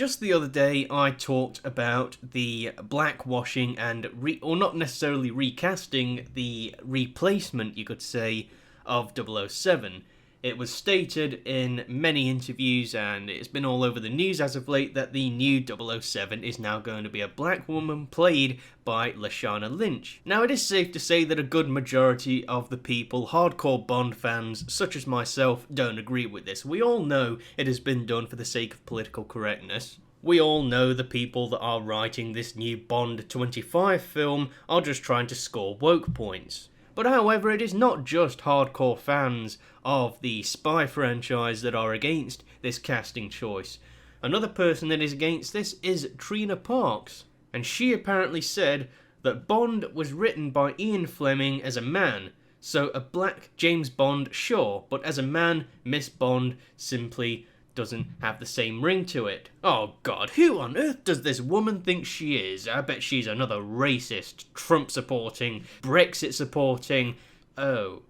just the other day I talked about the blackwashing and, or not necessarily recasting, the replacement, you could say, of 007. It was stated in many interviews, and it's been all over the news as of late, that the new 007 is now going to be a black woman played by Lashana Lynch. Now, it is safe to say that a good majority of the people, hardcore Bond fans such as myself, don't agree with this. We all know it has been done for the sake of political correctness. We all know the people that are writing this new Bond 25 film are just trying to score woke points. But however, it is not just hardcore fans of the spy franchise that are against this casting choice. Another person that is against this is Trina Parks, and she apparently said that Bond was written by Ian Fleming as a man, so a black James Bond, sure, but as a man, Miss Bond simply doesn't have the same ring to it. Oh god, who on earth does this woman think she is? I bet she's another racist, Trump supporting, Brexit supporting. Oh,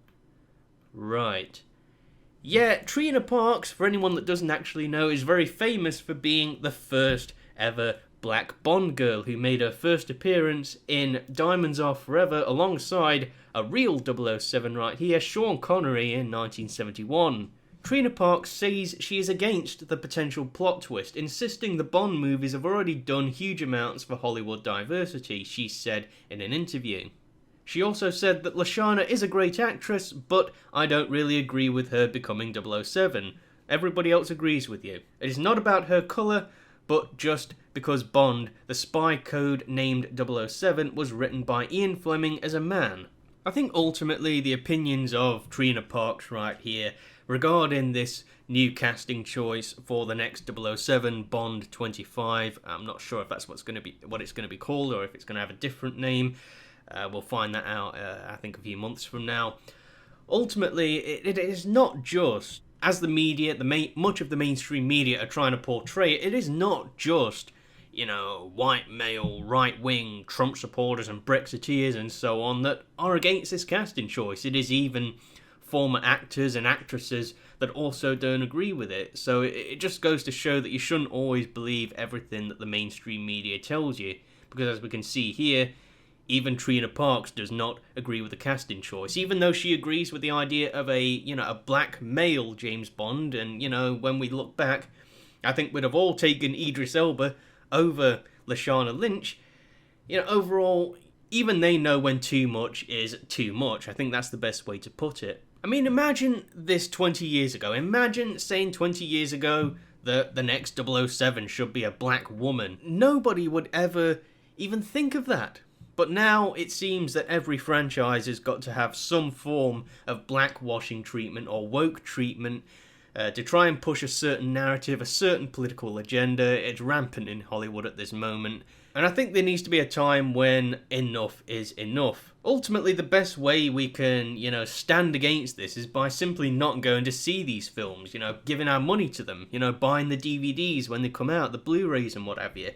right. Yeah, Trina Parks, for anyone that doesn't actually know, is very famous for being the first ever black Bond girl who made her first appearance in Diamonds Are Forever alongside a real 007 right here, Sean Connery, in 1971. Trina Parks says she is against the potential plot twist, insisting the Bond movies have already done huge amounts for Hollywood diversity, she said in an interview. She also said that Lashana is a great actress, but I don't really agree with her becoming 007. Everybody else agrees with you. It is not about her colour, but just because Bond, the spy code named 007, was written by Ian Fleming as a man. I think ultimately the opinions of Trina Parks right here regarding this new casting choice for the next 007 Bond 25, I'm not sure if that's what it's going to be called, or if it's going to have a different name. We'll find that out, I think, a few months from now. Ultimately, it is not just, as the media, much of the mainstream media are trying to portray it, it is not just, white male, right-wing Trump supporters and Brexiteers and so on that are against this casting choice. It is even former actors and actresses that also don't agree with it. So it just goes to show that you shouldn't always believe everything that the mainstream media tells you, because as we can see here, even Trina Parks does not agree with the casting choice, even though she agrees with the idea of a black male James Bond. And when we look back, I think we'd have all taken Idris Elba over Lashana Lynch. Overall, even they know when too much is too much. I think that's the best way to put it. I mean, imagine this 20 years ago. Imagine saying 20 years ago that the next 007 should be a black woman. Nobody would ever even think of that. But now it seems that every franchise has got to have some form of blackwashing treatment or woke treatment to try and push a certain narrative, a certain political agenda. It's rampant in Hollywood at this moment. And I think there needs to be a time when enough is enough. Ultimately, the best way we can, stand against this is by simply not going to see these films, giving our money to them, buying the DVDs when they come out, the Blu-rays and what have you.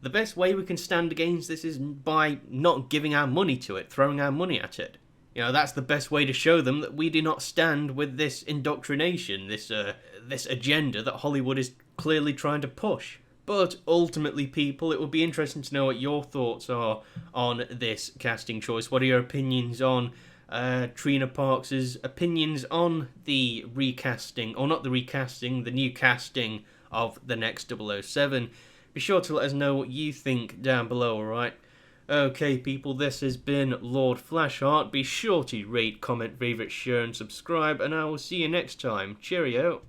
The best way we can stand against this is by not giving our money to it, throwing our money at it. That's the best way to show them that we do not stand with this indoctrination, this agenda that Hollywood is clearly trying to push. But ultimately, people, it would be interesting to know what your thoughts are on this casting choice. What are your opinions on Trina Parks' opinions on the recasting, or not the recasting, the new casting of the next 007? Be sure to let us know what you think down below, alright? Okay, people, this has been Lord Flashheart. Be sure to rate, comment, favourite, share and subscribe, and I will see you next time. Cheerio.